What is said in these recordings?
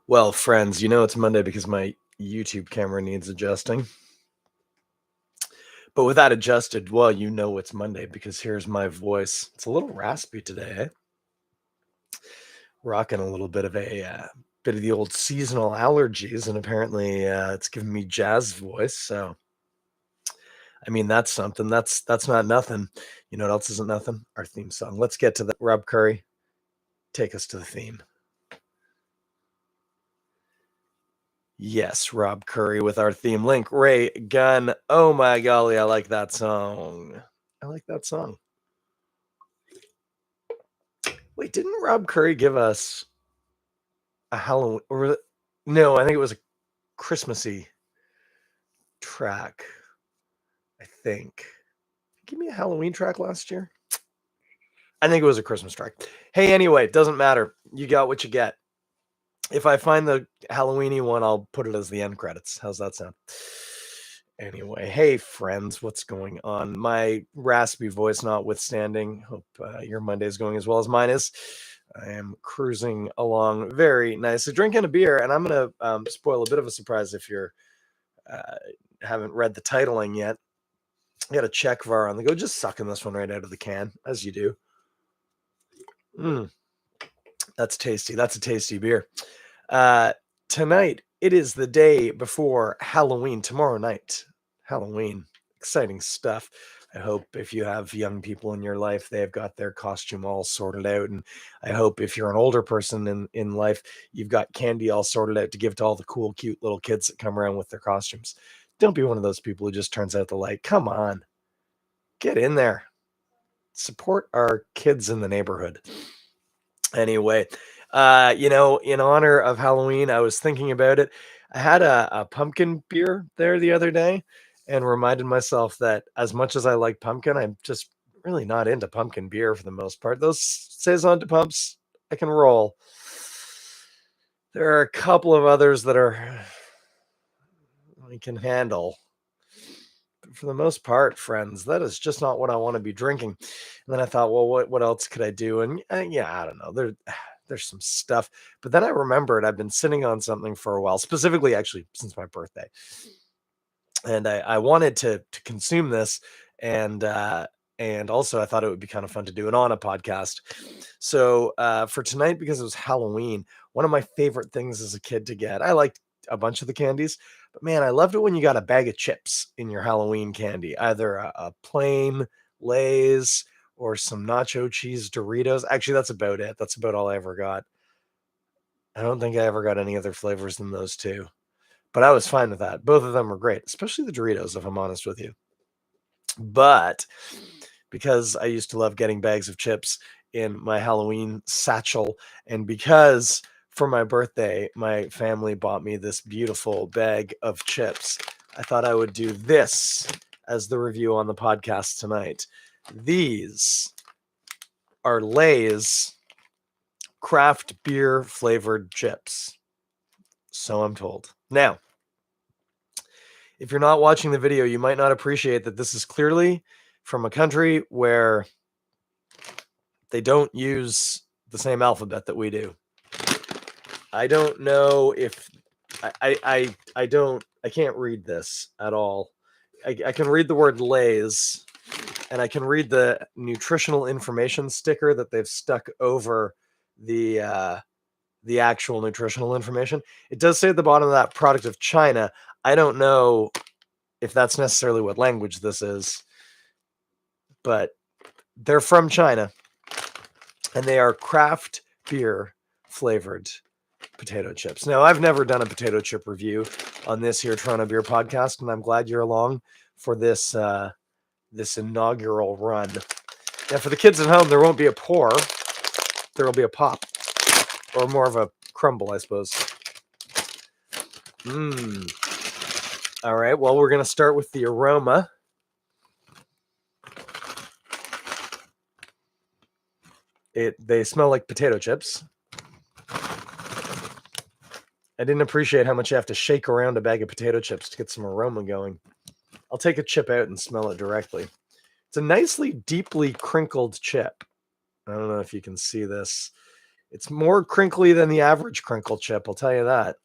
Well, friends, you know it's Monday because my YouTube camera needs adjusting. But with that adjusted, well, you know it's Monday because here's my voice. It's a little raspy today, eh? Rocking a little bit of the old seasonal allergies, and apparently it's giving me jazz voice. So, I mean, that's something. That's not nothing. You know what else isn't nothing? Our theme song. Let's get to that. Rob Currie, take us to the theme. Yes, Rob Currie with our theme link. Ray Gunn. Oh my golly, I like that song. I like that song. Wait, didn't Rob Currie give us a Halloween no, I think it was a Christmassy track. I think. Give me a Halloween track last year. I think it was a Christmas track. Hey, anyway, it doesn't matter. You got what you get. If I find the Halloweeny one, I'll put it as the end credits. How's that sound? Anyway, hey friends, what's going on? My raspy voice notwithstanding, hope your Monday is going as well as mine is. I am cruising along very nicely, drinking a beer, and I'm going to spoil a bit of a surprise if you're haven't read the titling yet. I got a Czechvar on the go, just sucking this one right out of the can, as you do. That's tasty. That's a tasty beer. Tonight, it is the day before Halloween. Tomorrow night, Halloween. Exciting stuff. I hope if you have young people in your life, they've got their costume all sorted out. And I hope if you're an older person in life, you've got candy all sorted out to give to all the cool, cute little kids that come around with their costumes. Don't be one of those people who just turns out the light. Come on. Get in there. Support our kids in the neighborhood. Anyway, in honor of Halloween, I was thinking about it. I had a pumpkin beer there the other day and reminded myself that as much as I like pumpkin, I'm just really not into pumpkin beer for the most part. Those Saison de Pumps, I can roll. There are a couple of others that I can handle. But for the most part, friends, that is just not what I want to be drinking. And then I thought, well, what else could I do? And yeah, I don't know. There's some stuff. But then I remembered I've been sitting on something for a while, specifically actually since my birthday. And I wanted to consume this, and also I thought it would be kind of fun to do it on a podcast. So for tonight, because it was Halloween, one of my favorite things as a kid to get, I liked a bunch of the candies, but man, I loved it when you got a bag of chips in your Halloween candy, either a plain Lay's or some nacho cheese Doritos. Actually, that's about it. That's about all I ever got. I don't think I ever got any other flavors than those two, but I was fine with that. Both of them were great, especially the Doritos, if I'm honest with you. But because I used to love getting bags of chips in my Halloween satchel, and because for my birthday, my family bought me this beautiful bag of chips, I thought I would do this as the review on the podcast tonight. These are Lay's craft beer flavored chips. So I'm told. Now, if you're not watching the video, you might not appreciate that this is clearly from a country where they don't use the same alphabet that we do. I don't know if I can't read this at all. I can read the word Lay's, and I can read the nutritional information sticker that they've stuck over the actual nutritional information. It does say at the bottom of that, product of China. I don't know if that's necessarily what language this is, but they're from China, and they are craft beer flavored potato chips. Now, I've never done a potato chip review on this here Toronto Beer podcast, and I'm glad you're along for this this inaugural run. Now, for the kids at home, there won't be a pour. There will be a pop, or more of a crumble, I suppose. All right, well, we're going to start with the aroma. They smell like potato chips. I didn't appreciate how much you have to shake around a bag of potato chips to get some aroma going. I'll take a chip out and smell it directly. It's a nicely, deeply crinkled chip. I don't know if you can see this. It's more crinkly than the average crinkle chip, I'll tell you that.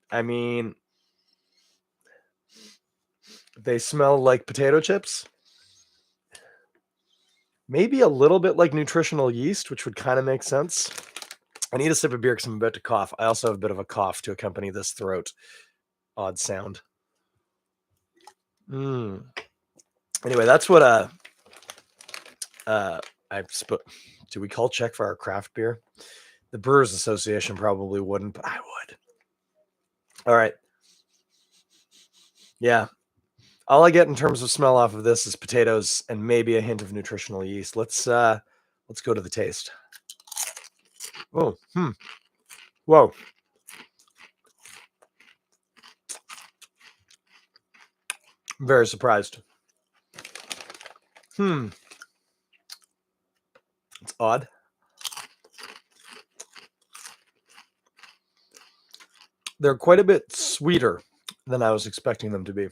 I mean, they smell like potato chips. Maybe a little bit like nutritional yeast, which would kind of make sense. I need a sip of beer because I'm about to cough. I also have a bit of a cough to accompany this throat odd sound. Anyway, that's what do we call check for our craft beer? The Brewers Association probably wouldn't, but I would. All right. Yeah. All I get in terms of smell off of this is potatoes and maybe a hint of nutritional yeast. Let's go to the taste. Oh, whoa. I'm very surprised. It's odd. They're quite a bit sweeter than I was expecting them to be.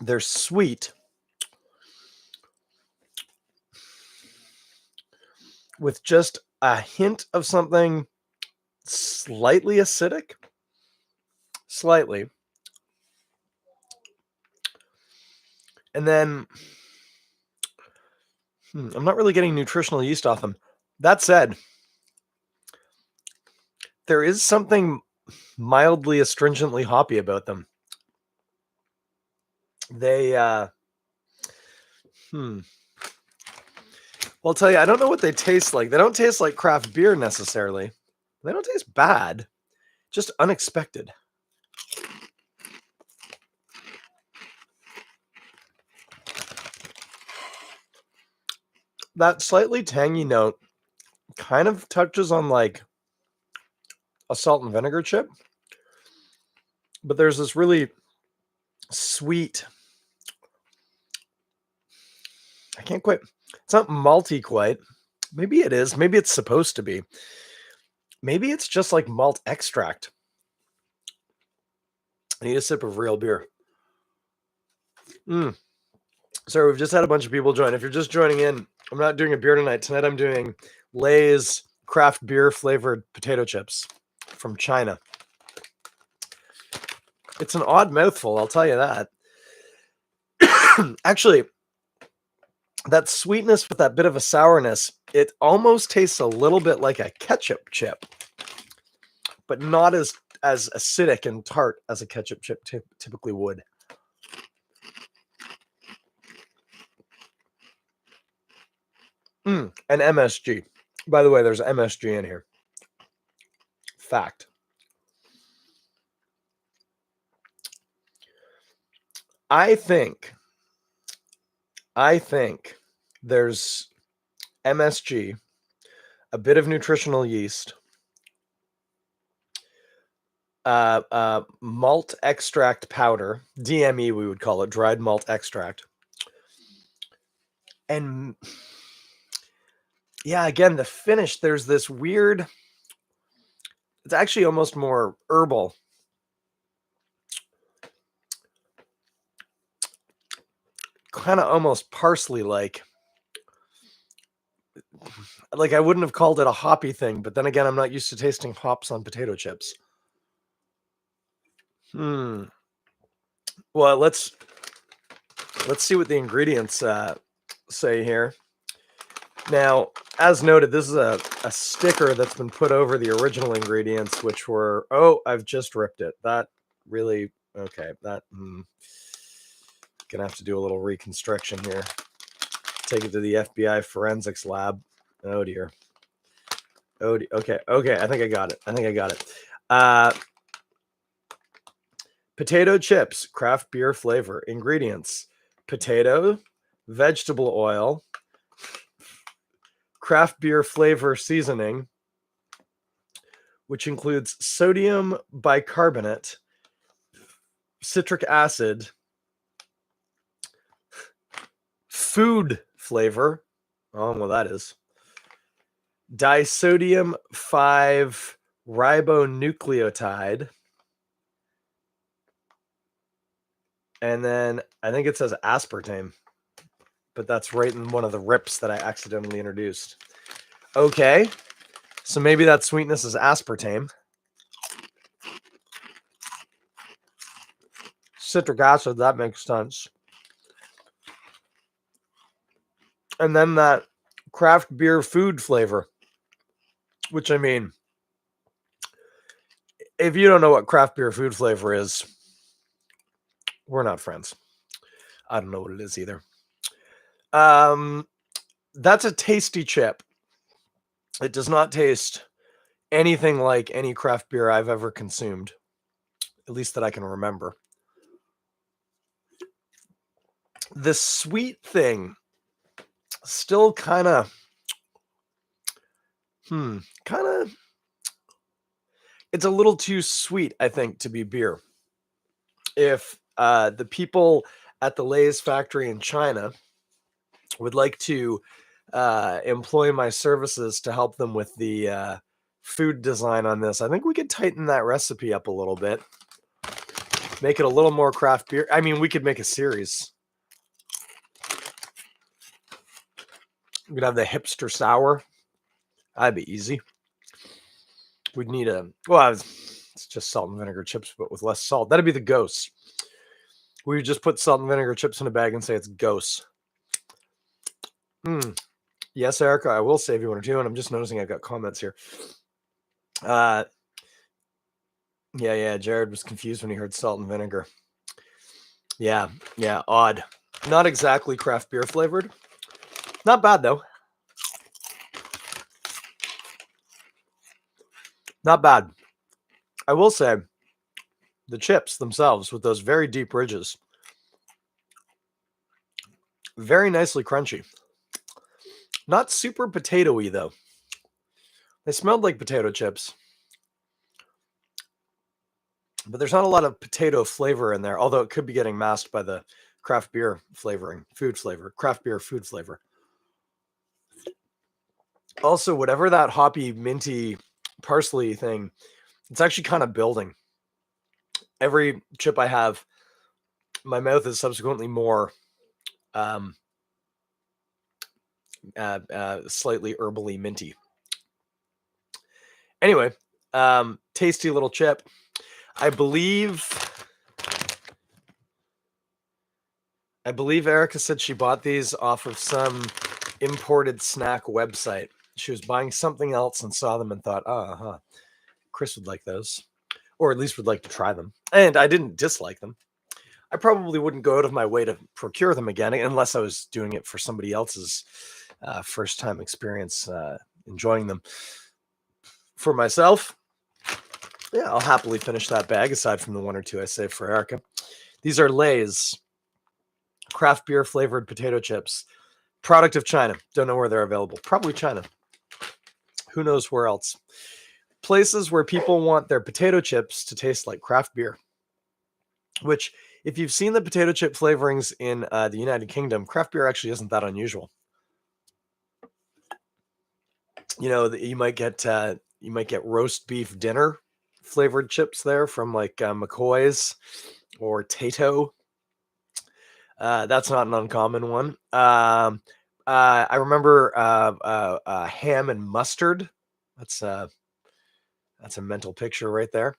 They're sweet with just a hint of something slightly acidic. Slightly. And then I'm not really getting nutritional yeast off them. That said, there is something mildly astringently hoppy about them. They well, I'll tell you, I don't know what they taste like. They don't taste like craft beer necessarily. They don't taste bad. Just unexpected. That slightly tangy note kind of touches on like a salt and vinegar chip, but there's this really sweet, it's not malty quite. Maybe it is. Maybe it's supposed to be. Maybe it's just like malt extract. I need a sip of real beer. So we've just had a bunch of people join. If you're just joining in, I'm not doing a beer tonight. Tonight I'm doing Lay's craft beer flavored potato chips from China. It's an odd mouthful, I'll tell you that. Actually, that sweetness with that bit of a sourness, it almost tastes a little bit like a ketchup chip, but not as acidic and tart as a ketchup chip typically would. And MSG. By the way, there's MSG in here. Fact. I think there's MSG, a bit of nutritional yeast, malt extract powder, DME we would call it, dried malt extract. And yeah, again, the finish, there's this weird, it's actually almost more herbal. Kind of almost parsley-like. Like I wouldn't have called it a hoppy thing, but then again, I'm not used to tasting hops on potato chips. Well, let's see what the ingredients say here. Now, as noted, this is a sticker that's been put over the original ingredients, which were, I've just ripped it. That really, okay, that, gonna have to do a little reconstruction here. Take it to the FBI forensics lab. Oh dear. Okay, I think I got it. Potato chips, craft beer flavor. Ingredients: potato, vegetable oil, craft beer flavor seasoning, which includes sodium bicarbonate, citric acid, food flavor. Oh, well, that is. disodium 5 ribonucleotide. And then I think it says aspartame, but that's right in one of the rips that I accidentally introduced. Okay, so maybe that sweetness is aspartame. Citric acid, that makes sense. And then that craft beer food flavor, which I mean, if you don't know what craft beer food flavor is, we're not friends. I don't know what it is either. That's a tasty chip. It does not taste anything like any craft beer I've ever consumed, at least that I can remember. The sweet thing still kind of, it's a little too sweet, I think, to be beer. If the people at the Lay's factory in China would like to employ my services to help them with the food design on this, I think we could tighten that recipe up a little bit. Make it a little more craft beer. I mean, we could make a series. We could have the hipster sour. That'd be easy. We'd need it's just salt and vinegar chips, but with less salt. That'd be the ghost. We would just put salt and vinegar chips in a bag and say it's ghost. Yes, Erica, I will save you one or two, and I'm just noticing I've got comments here. Yeah, Jared was confused when he heard salt and vinegar. Yeah, odd. Not exactly craft beer flavored. Not bad, though. Not bad. I will say, the chips themselves with those very deep ridges, very nicely crunchy. Not super potato-y, though. They smelled like potato chips. But there's not a lot of potato flavor in there, although it could be getting masked by the craft beer flavoring, craft beer food flavor. Also, whatever that hoppy, minty, parsley thing, it's actually kind of building. Every chip I have, my mouth is subsequently more slightly herbally minty. Anyway, tasty little chip. I believe Erica said she bought these off of some imported snack website. She was buying something else and saw them and thought, Chris would like those, or at least would like to try them. And I didn't dislike them. I probably wouldn't go out of my way to procure them again unless I was doing it for somebody else's first time experience enjoying them. For myself, yeah, I'll happily finish that bag aside from the one or two I saved for Erica. These are Lay's craft beer flavored potato chips, product of China. Don't know where they're available. Probably China. Who knows where else? Places where people want their potato chips to taste like craft beer. Which, if you've seen the potato chip flavorings in the United Kingdom, craft beer actually isn't that unusual. You know, you might get roast beef dinner flavored chips there from like McCoy's or Tato. That's not an uncommon one. I remember ham and mustard. That's a mental picture right there.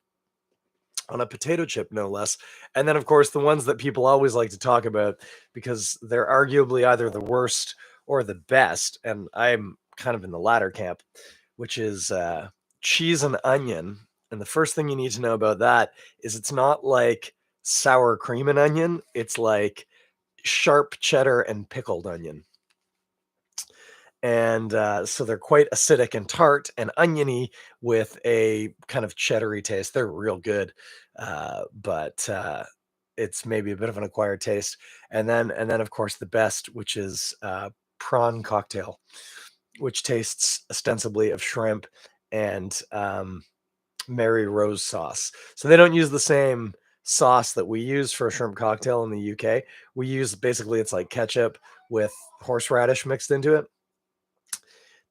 On a potato chip, no less. And then, of course, the ones that people always like to talk about because they're arguably either the worst or the best. And I'm kind of in the latter camp, which is cheese and onion. And the first thing you need to know about that is it's not like sour cream and onion. It's like sharp cheddar and pickled onion. And so they're quite acidic and tart and oniony with a kind of cheddary taste. They're real good, but it's maybe a bit of an acquired taste. And then of course the best, which is prawn cocktail, which tastes ostensibly of shrimp and Mary Rose sauce. So they don't use the same sauce that we use for a shrimp cocktail in the UK. We use basically it's like ketchup with horseradish mixed into it.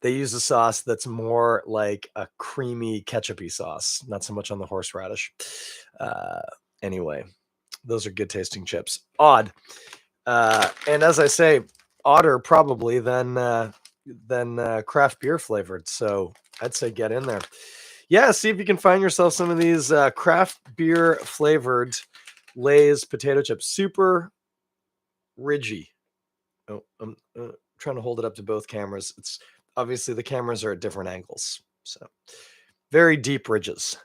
They use a sauce that's more like a creamy ketchupy sauce, not so much on the horseradish. Uh, anyway, those are good tasting chips. Odd. And as I say, odder probably than craft beer flavored. So I'd say get in there. Yeah, see if you can find yourself some of these craft beer flavored Lay's potato chips. Super ridgy. Oh, I'm trying to hold it up to both cameras. It's obviously the cameras are at different angles. So very deep ridges.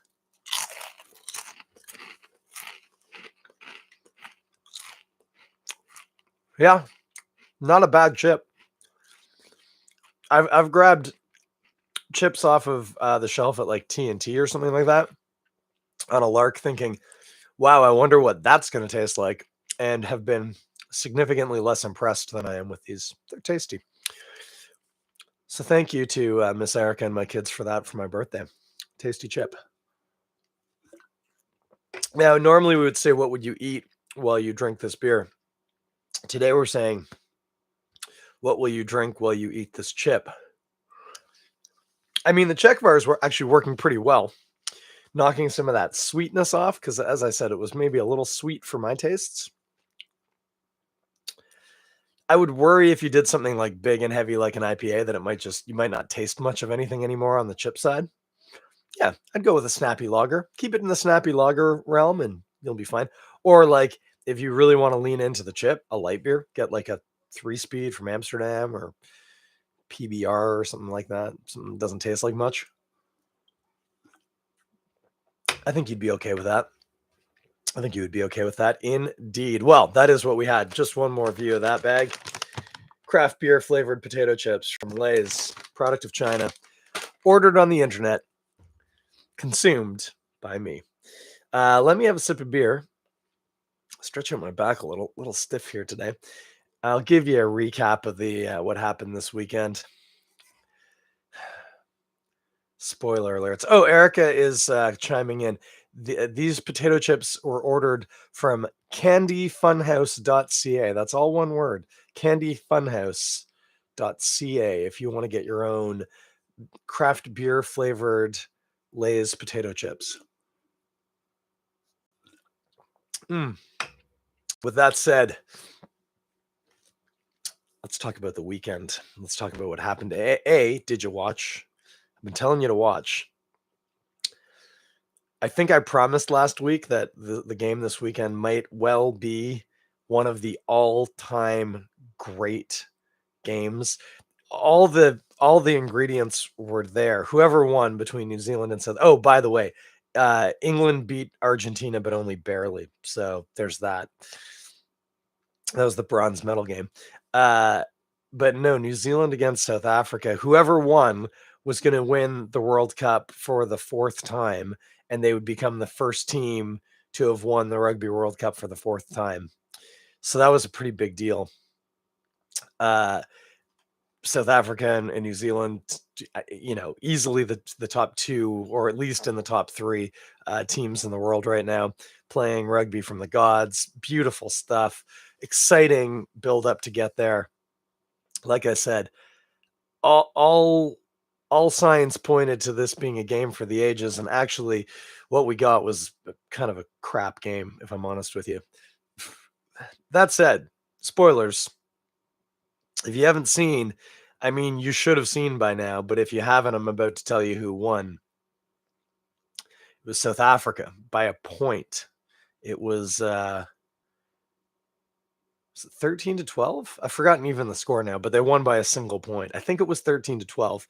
Yeah, not a bad chip. I've grabbed chips off of the shelf at like T&T or something like that on a lark thinking, wow, I wonder what that's going to taste like, and have been significantly less impressed than I am with these. They're tasty. So thank you to Miss Erica and my kids for that for my birthday. Tasty chip. Now, normally we would say, what would you eat while you drink this beer? Today we're saying, what will you drink while you eat this chip? I mean, the Czech bars were actually working pretty well, knocking some of that sweetness off, because as I said, it was maybe a little sweet for my tastes. I would worry if you did something like big and heavy like an IPA that you might not taste much of anything anymore on the chip side. Yeah, I'd go with a snappy lager. Keep it in the snappy lager realm and you'll be fine. Or like if you really want to lean into the chip, a light beer, get like a 3-speed from Amsterdam or PBR or something like that. Something that doesn't taste like much. I think you'd be okay with that. I think you would be okay with that indeed. Well, that is what we had. Just one more view of that bag. Craft beer flavored potato chips from Lay's, product of China, ordered on the internet, consumed by me. Let me have a sip of beer. Stretch out my back a little stiff here today. I'll give you a recap of the what happened this weekend. Spoiler alerts. Oh, Erica is chiming in. These potato chips were ordered from CandyFunhouse.ca. That's all one word. CandyFunhouse.ca. If you want to get your own craft beer flavored Lay's potato chips. With that said, let's talk about the weekend. Let's talk about what happened. Did you watch? I've been telling you to watch. I think I promised last week that the game this weekend might well be one of the all-time great games. All the ingredients were there. Whoever won between New Zealand and South. Oh, by the way, England beat Argentina, but only barely. So there's that. That was the bronze medal game. But no, New Zealand against South Africa. Whoever won was going to win the World Cup for the 4th time, and they would become the first team to have won the Rugby World Cup for the 4th time. So that was a pretty big deal. South Africa and New Zealand, easily the top 2, or at least in the top 3 teams in the world right now, playing rugby from the gods. Beautiful stuff. Exciting build up to get there. Like I said, all signs pointed to this being a game for the ages, and actually what we got was kind of a crap game, if I'm honest with you. That said, spoilers. If you haven't seen, I mean, you should have seen by now, but if you haven't, I'm about to tell you who won. It was South Africa by a point. It was 13-12? I've forgotten even the score now, but they won by a single point. I think it was 13-12.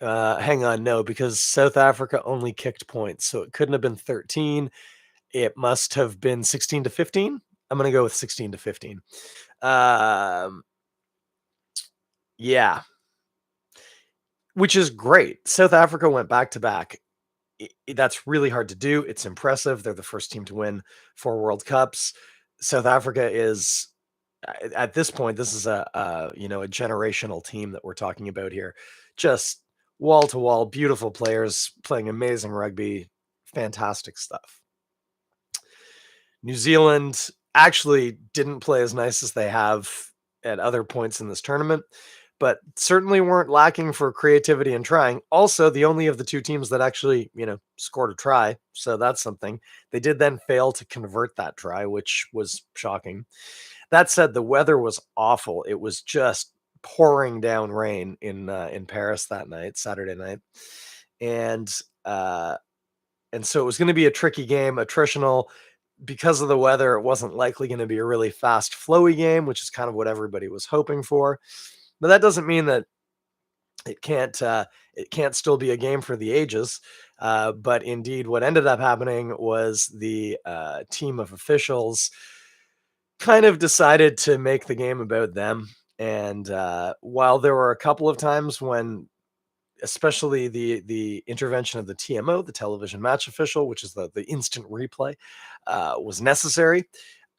Hang on, no, because South Africa only kicked points, so it couldn't have been 13. It must have been 16-15. I'm going to go with 16-15. Yeah. Which is great. South Africa went back to back. That's really hard to do. It's impressive. They're the first team to win 4 World Cups. South Africa is, at this point, this is a generational team that we're talking about here. Just wall to wall, beautiful players playing amazing rugby, fantastic stuff. New Zealand actually didn't play as nice as they have at other points in this tournament, but certainly weren't lacking for creativity and trying. Also, the only of the two teams that actually, scored a try. So that's something. They did then fail to convert that try, which was shocking. That said, the weather was awful. It was just pouring down rain in Paris that night, Saturday night. And uh and so it was going to be a tricky game, attritional. Because of the weather, it wasn't likely going to be a really fast, flowy game, which is kind of what everybody was hoping for. But that doesn't mean that it can't still be a game for the ages. But indeed, what ended up happening was the team of officials kind of decided to make the game about them. And while there were a couple of times when, especially the intervention of the TMO, the television match official, which is the instant replay, was necessary,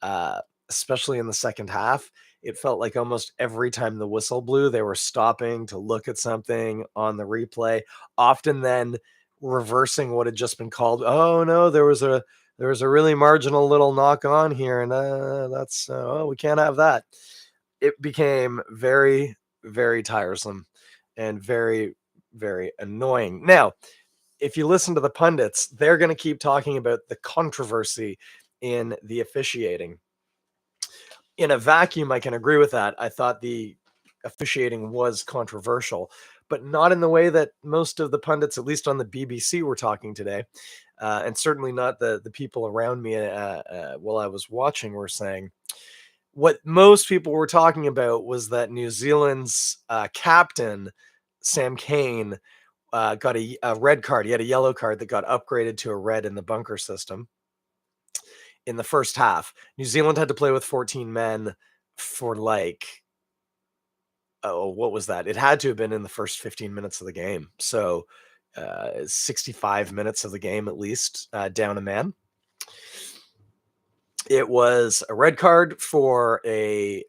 uh, especially in the second half. It felt like almost every time the whistle blew, they were stopping to look at something on the replay, often then reversing what had just been called. Oh no, there was a really marginal little knock on here, and that's oh, we can't have that. It became very, very tiresome and very, very annoying. Now, if you listen to the pundits, they're going to keep talking about the controversy in the officiating. In a vacuum, I can agree with that. I thought the officiating was controversial, but not in the way that most of the pundits, at least on the BBC, were talking today, and certainly not the people around me while I was watching were saying. What most people were talking about was that New Zealand's captain, Sam Cane, got a red card. He had a yellow card that got upgraded to a red in the bunker system in the first half. New Zealand had to play with 14 men for oh, what was that? It had to have been in the first 15 minutes of the game. So 65 minutes of the game at least, down a man. It was a red card for a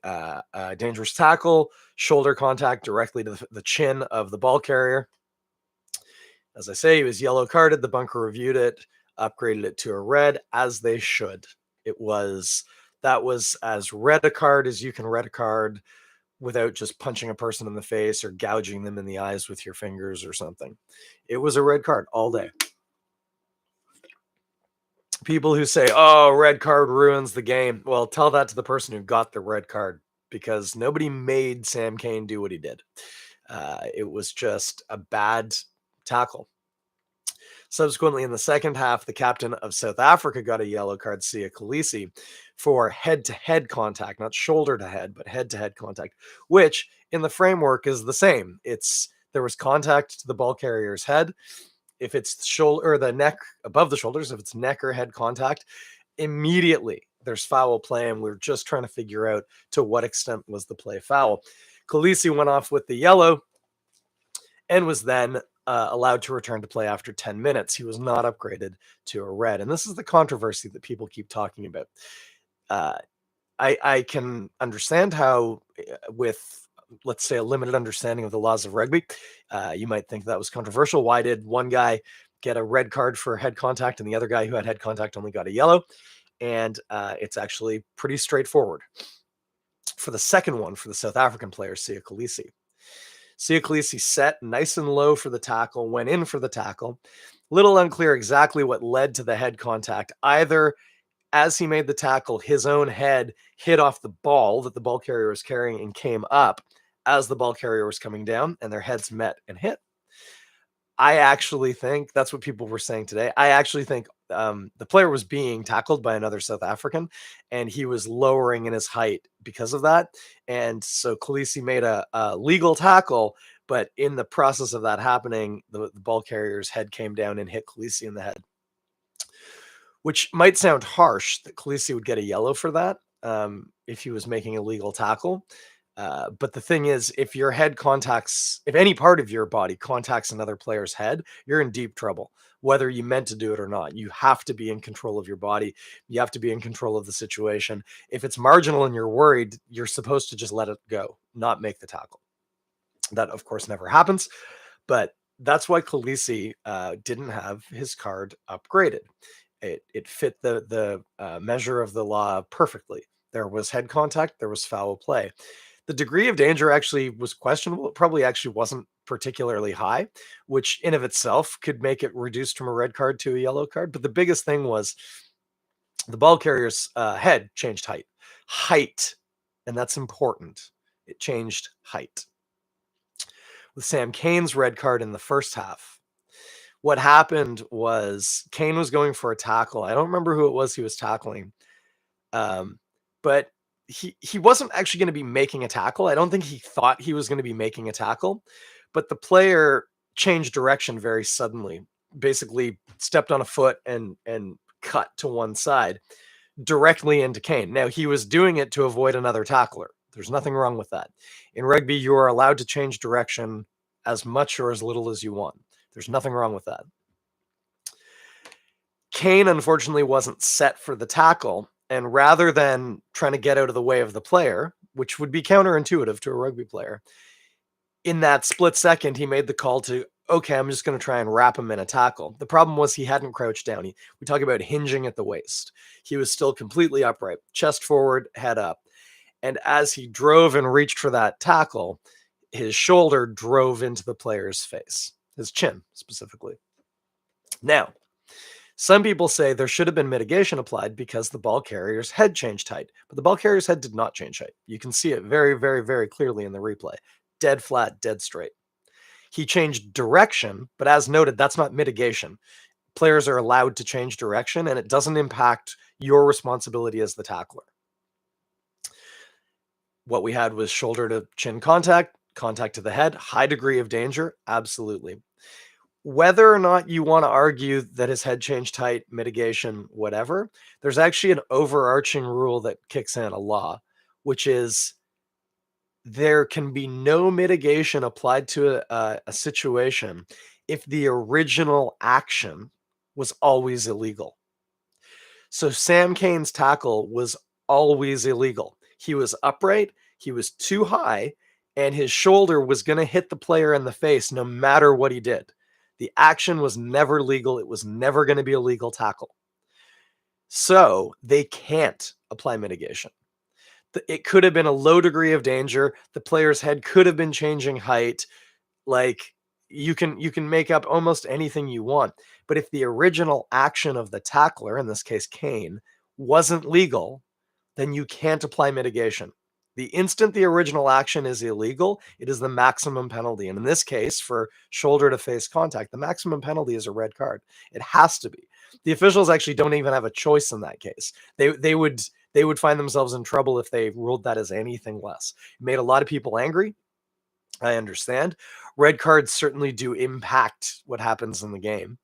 dangerous tackle, shoulder contact directly to the chin of the ball carrier. As I say, he was yellow carded. The bunker reviewed it, upgraded it to a red, as they should. That was as red a card as you can red a card without just punching a person in the face or gouging them in the eyes with your fingers or something. It was a red card all day. People who say, "Oh, red card ruins the game." Well, tell that to the person who got the red card, because nobody made Sam Cane do what he did. It was just a bad tackle. Subsequently, in the second half, the captain of South Africa got a yellow card, Sia Khaleesi, for head-to-head contact, not shoulder-to-head, but head-to-head contact, which in the framework is the same. There was contact to the ball carrier's head. If it's the shoulder or the neck above the shoulders, if it's neck or head contact, immediately there's foul play, and we're just trying to figure out to what extent was the play foul. Khaleesi went off with the yellow and was then allowed to return to play after 10 minutes. He was not upgraded to a red. And this is the controversy that people keep talking about. I can understand how, with, let's say, a limited understanding of the laws of rugby, you might think that was controversial. Why did one guy get a red card for head contact and the other guy who had head contact only got a yellow? And it's actually pretty straightforward. For the second one, for the South African player, Sia Khaleesi. Sia Khaleesi set nice and low for the tackle, went in for the tackle. Little unclear exactly what led to the head contact. Either as he made the tackle, his own head hit off the ball that the ball carrier was carrying and came up as the ball carrier was coming down, and their heads met and hit. I actually think that's what people were saying today. I actually think the player was being tackled by another South African, and he was lowering in his height because of that. And so Khaleesi made a legal tackle, but in the process of that happening, the ball carrier's head came down and hit Khaleesi in the head, which might sound harsh that Khaleesi would get a yellow for that if he was making a legal tackle. But the thing is, if any part of your body contacts another player's head, you're in deep trouble, whether you meant to do it or not. You have to be in control of your body. You have to be in control of the situation. If it's marginal and you're worried, you're supposed to just let it go, not make the tackle. That, of course, never happens. But that's why Khaleesi didn't have his card upgraded. It fit the measure of the law perfectly. There was head contact. There was foul play. The degree of danger actually was questionable. It probably actually wasn't particularly high, which in of itself could make it reduced from a red card to a yellow card. But the biggest thing was the ball carrier's head changed height, and that's important. It changed height. With Sam Cane's red card in the first half, what happened was Kane was going for a tackle. I don't remember who it was he was tackling, but he wasn't actually going to be making a tackle. I don't think he thought he was going to be making a tackle, but the player changed direction very suddenly. Basically, stepped on a foot and cut to one side directly into Kane. Now, he was doing it to avoid another tackler. There's nothing wrong with that. In rugby, you are allowed to change direction as much or as little as you want. There's nothing wrong with that. Kane, unfortunately, wasn't set for the tackle, and rather than trying to get out of the way of the player, which would be counterintuitive to a rugby player, in that split second, he made the call to, okay, I'm just going to try and wrap him in a tackle. The problem was he hadn't crouched down. We talk about hinging at the waist. He was still completely upright, chest forward, head up. And as he drove and reached for that tackle, his shoulder drove into the player's face, his chin specifically. Now, some people say there should have been mitigation applied because the ball carrier's head changed height, but the ball carrier's head did not change height. You can see it very, very, very clearly in the replay. Dead flat, dead straight. He changed direction, but as noted, that's not mitigation. Players are allowed to change direction, and it doesn't impact your responsibility as the tackler. What we had was shoulder to chin contact to the head, high degree of danger, absolutely. Whether or not you want to argue that his head changed height, mitigation, whatever, there's actually an overarching rule that kicks in, a law, which is there can be no mitigation applied to a situation if the original action was always illegal. So Sam Cane's tackle was always illegal. He was upright, he was too high, and his shoulder was going to hit the player in the face no matter what he did. The action was never legal. It was never going to be a legal tackle. So they can't apply mitigation. It could have been a low degree of danger. The player's head could have been changing height. Like, you can make up almost anything you want. But if the original action of the tackler, in this case Kane, wasn't legal, then you can't apply mitigation. The instant the original action is illegal, it is the maximum penalty. And in this case, for shoulder to face contact, the maximum penalty is a red card. It has to be. The officials actually don't even have a choice in that case. They would find themselves in trouble if they ruled that as anything less. It made a lot of people angry. I understand. Red cards certainly do impact what happens in the game.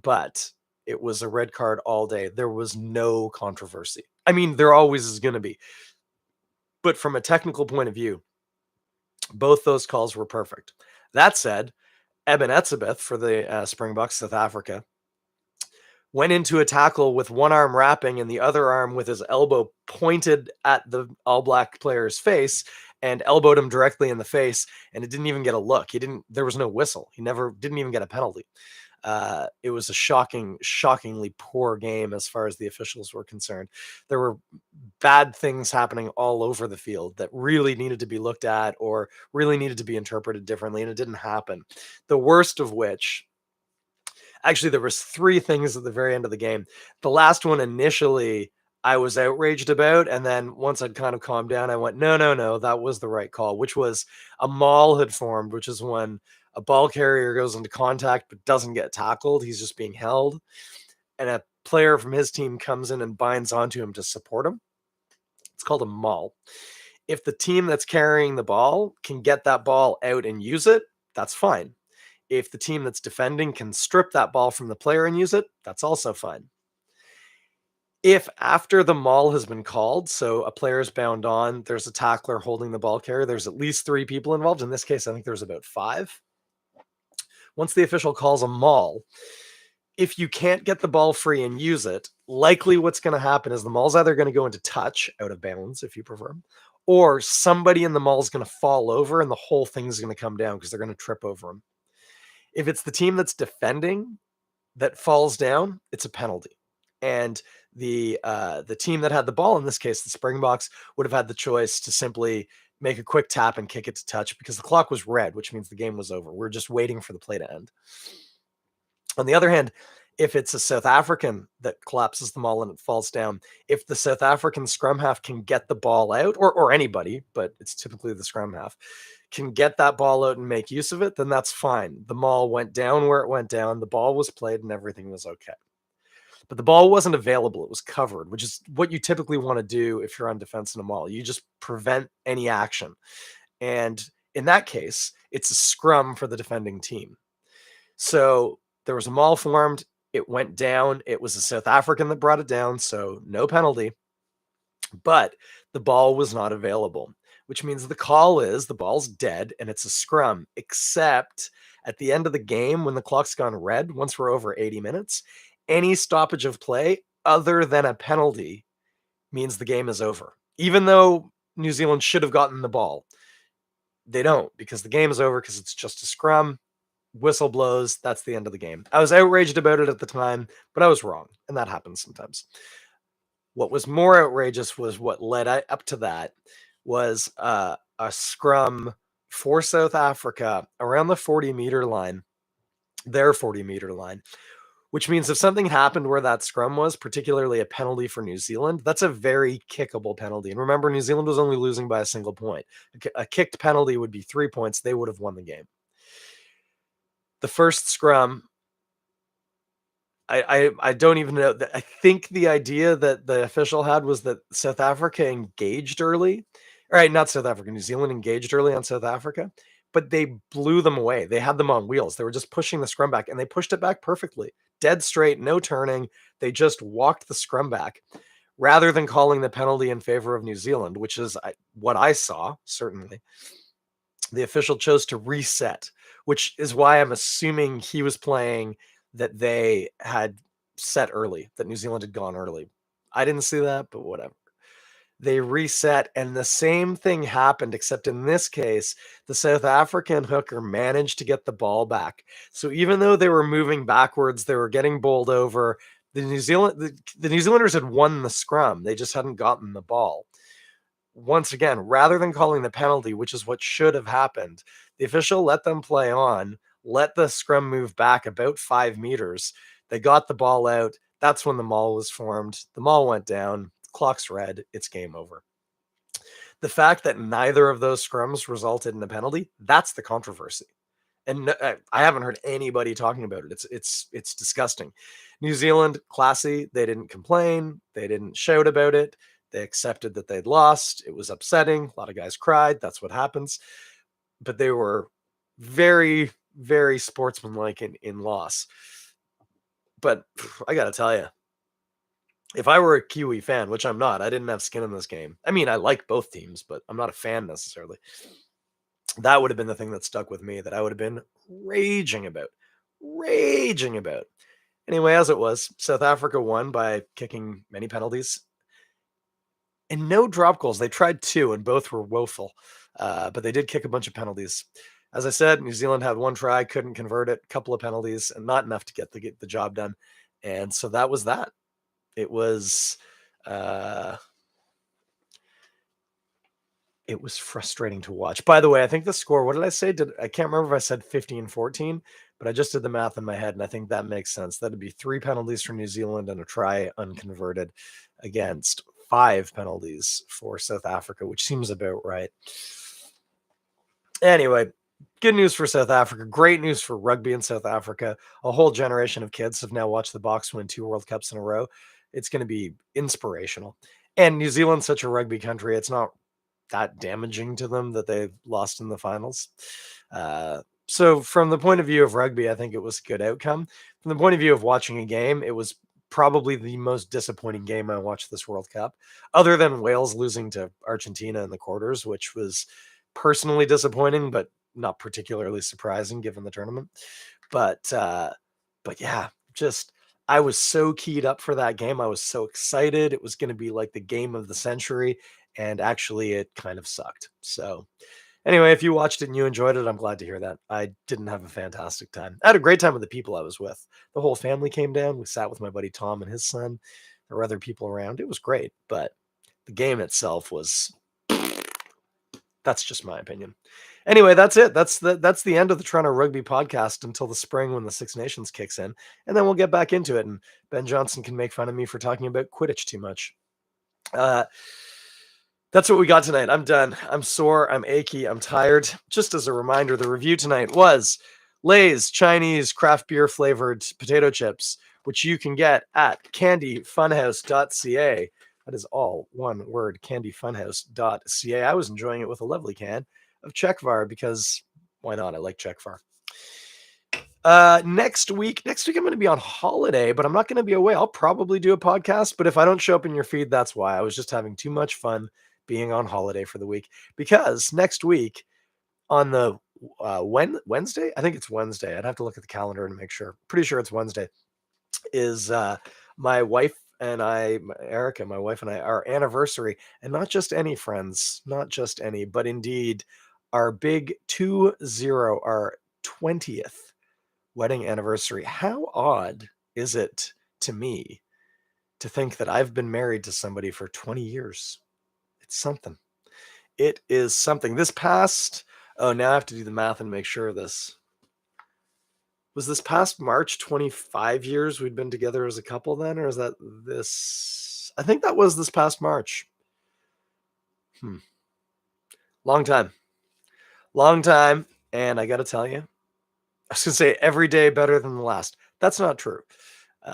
But it was a red card all day. There was no controversy. I mean, there always is going to be. But from a technical point of view, both those calls were perfect. That said, Eben Etzebeth for the Springboks, South Africa, went into a tackle with one arm wrapping and the other arm with his elbow pointed at the All Black player's face and elbowed him directly in the face, and it didn't even get a look. There was no whistle. He didn't even get a penalty. It was a shockingly poor game as far as the officials were concerned. There were bad things happening all over the field that really needed to be looked at or really needed to be interpreted differently, and it didn't happen. The worst of which, actually, there was three things at the very end of the game. The last one initially I was outraged about, and then once I'd kind of calmed down, I went, no, that was the right call, which was a maul had formed, which is when a ball carrier goes into contact but doesn't get tackled. He's just being held, and a player from his team comes in and binds onto him to support him. It's called a maul. If the team that's carrying the ball can get that ball out and use it, that's fine. If the team that's defending can strip that ball from the player and use it, that's also fine. If after the maul has been called, so a player is bound on, there's a tackler holding the ball carrier, there's at least three people involved. In this case, I think there's about five. Once the official calls a maul, if you can't get the ball free and use it, likely what's going to happen is the maul's either going to go into touch, out of bounds, if you prefer, or somebody in the maul is going to fall over and the whole thing's going to come down because they're going to trip over him. If it's the team that's defending that falls down, it's a penalty. And the team that had the ball, in this case, the Springboks, would have had the choice to simply make a quick tap and kick it to touch because the clock was red, which means the game was over. We're just waiting for the play to end. On the other hand, if it's a South African that collapses the maul and it falls down, if the South African scrum half can get the ball out, or anybody, but it's typically the scrum half, can get that ball out and make use of it, then that's fine. The maul went down where it went down, the ball was played, and everything was okay. But the ball wasn't available. It was covered, which is what you typically want to do if you're on defense in a maul. You just prevent any action. And in that case, it's a scrum for the defending team. So there was a maul formed. It went down. It was a South African that brought it down, so no penalty. But the ball was not available, which means the call is the ball's dead and it's a scrum, except at the end of the game when the clock's gone red, once we're over 80 minutes, any stoppage of play other than a penalty means the game is over. Even though New Zealand should have gotten the ball, they don't, because the game is over because it's just a scrum. Whistle blows, that's the end of the game. I was outraged about it at the time, but I was wrong, and that happens sometimes. What was more outrageous was what led up to that was a scrum for South Africa around the 40-meter line, their 40-meter line, which means if something happened where that scrum was, particularly a penalty for New Zealand, that's a very kickable penalty. And remember, New Zealand was only losing by a single point. A kicked penalty would be 3 points. They would have won the game. The first scrum, I don't even know. I think the idea that the official had was that South Africa engaged early. All right, not South Africa. New Zealand engaged early on South Africa, but they blew them away. They had them on wheels. They were just pushing the scrum back, and they pushed it back perfectly. Dead straight, no turning. They just walked the scrum back rather than calling the penalty in favor of New Zealand, which is what I saw, certainly. The official chose to reset, which is why I'm assuming he was playing that they had set early, that New Zealand had gone early. I didn't see that, but whatever. They reset, and the same thing happened, except in this case, the South African hooker managed to get the ball back. So even though they were moving backwards, they were getting bowled over. The New Zealanders had won the scrum. They just hadn't gotten the ball. Once again, rather than calling the penalty, which is what should have happened, the official let them play on, let the scrum move back about 5 meters. They got the ball out. That's when the maul was formed. The maul went down. Clock's red. It's game over. The fact that neither of those scrums resulted in a penalty, that's the controversy. And I haven't heard anybody talking about it. It's disgusting. New Zealand, classy. They didn't complain. They didn't shout about it. They accepted that they'd lost. It was upsetting. A lot of guys cried. That's what happens. But they were very, very sportsmanlike in loss. But I got to tell you, if I were a Kiwi fan, which I'm not, I didn't have skin in this game. I mean, I like both teams, but I'm not a fan necessarily. That would have been the thing that stuck with me, that I would have been raging about. Raging about. Anyway, as it was, South Africa won by kicking many penalties. And no drop goals. They tried 2, and both were woeful. But they did kick a bunch of penalties. As I said, New Zealand had 1 try, couldn't convert it, a couple of penalties, and not enough to get the job done. And so that was that. It was frustrating to watch. By the way, I think the score, what did I say? I can't remember if I said 15-14, but I just did the math in my head, and I think that makes sense. That'd be 3 penalties for New Zealand and a try unconverted against 5 penalties for South Africa, which seems about right. Anyway, good news for South Africa. Great news for rugby in South Africa. A whole generation of kids have now watched the Boks win 2 World Cups in a row. It's going to be inspirational. And New Zealand's such a rugby country, it's not that damaging to them that they lost in the finals. So from the point of view of rugby, I think it was a good outcome. From the point of view of watching a game, it was probably the most disappointing game I watched this World Cup, other than Wales losing to Argentina in the quarters, which was personally disappointing, but not particularly surprising given the tournament. But yeah, just I was so keyed up for that game. I was so excited. It was going to be like the game of the century, and actually it kind of sucked. So anyway, if you watched it and you enjoyed it, I'm glad to hear that. I didn't have a fantastic time. I had a great time with the people I was with. The whole family came down. We sat with my buddy Tom and his son. There were other people around. It was great, but the game itself was That's just my opinion. Anyway, that's it. That's the end of the Toronto Rugby podcast until the spring when the Six Nations kicks in, and then we'll get back into it. And Ben Johnson can make fun of me for talking about Quidditch too much. That's what we got tonight. I'm done. I'm sore. I'm achy. I'm tired. Just as a reminder, the review tonight was Lay's Chinese craft beer flavored potato chips, which you can get at CandyFunhouse.ca. That is all one word, CandyFunhouse.ca. I was enjoying it with a lovely can of Czechvar because why not? I like Czechvar. Next week I'm going to be on holiday, but I'm not going to be away. I'll probably do a podcast, but if I don't show up in your feed, that's why. I was just having too much fun being on holiday for the week, because next week on the Wednesday, I think it's Wednesday. I'd have to look at the calendar and make sure. Pretty sure it's Wednesday. Is my wife and I, Erica, my wife and I, our anniversary, and not just any friends, not just any, but indeed our big 20, our 20th wedding anniversary. How odd is it to me to think that I've been married to somebody for 20 years? It's something. It is something. This past, now I have to do the math and make sure this was this past March 25 years we'd been together as a couple then, or is that this? I think that was this past March. Long time. And I got to tell you, I was going to say every day better than the last. That's not true.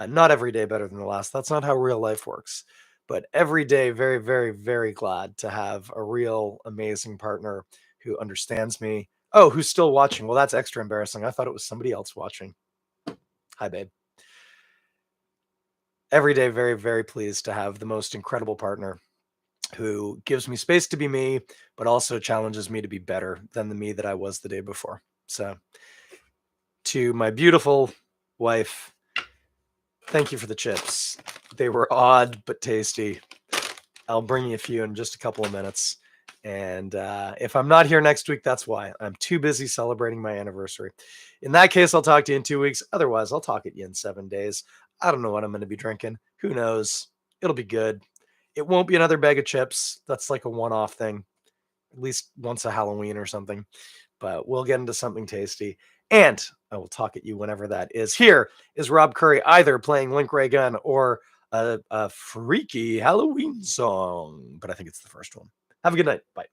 Not every day better than the last. That's not how real life works. But every day, very, very, very glad to have a real amazing partner who understands me. Oh, who's still watching? Well, that's extra embarrassing. I thought it was somebody else watching. Hi, babe. Every day, very, very pleased to have the most incredible partner who gives me space to be me, but also challenges me to be better than the me that I was the day before. So, to my beautiful wife, thank you for the chips. They were odd but tasty. I'll bring you a few in just a couple of minutes. And if I'm not here next week, that's why. I'm too busy celebrating my anniversary. In that case, I'll talk to you in 2 weeks. Otherwise, I'll talk at you in 7 days. I don't know what I'm going to be drinking. Who knows? It'll be good. It won't be another bag of chips. That's like a one-off thing. At least once a Halloween or something. But we'll get into something tasty. And I will talk at you whenever that is. Here is Rob Currie either playing Link Ray Gun or a freaky Halloween song. But I think it's the first one. Have a good night. Bye.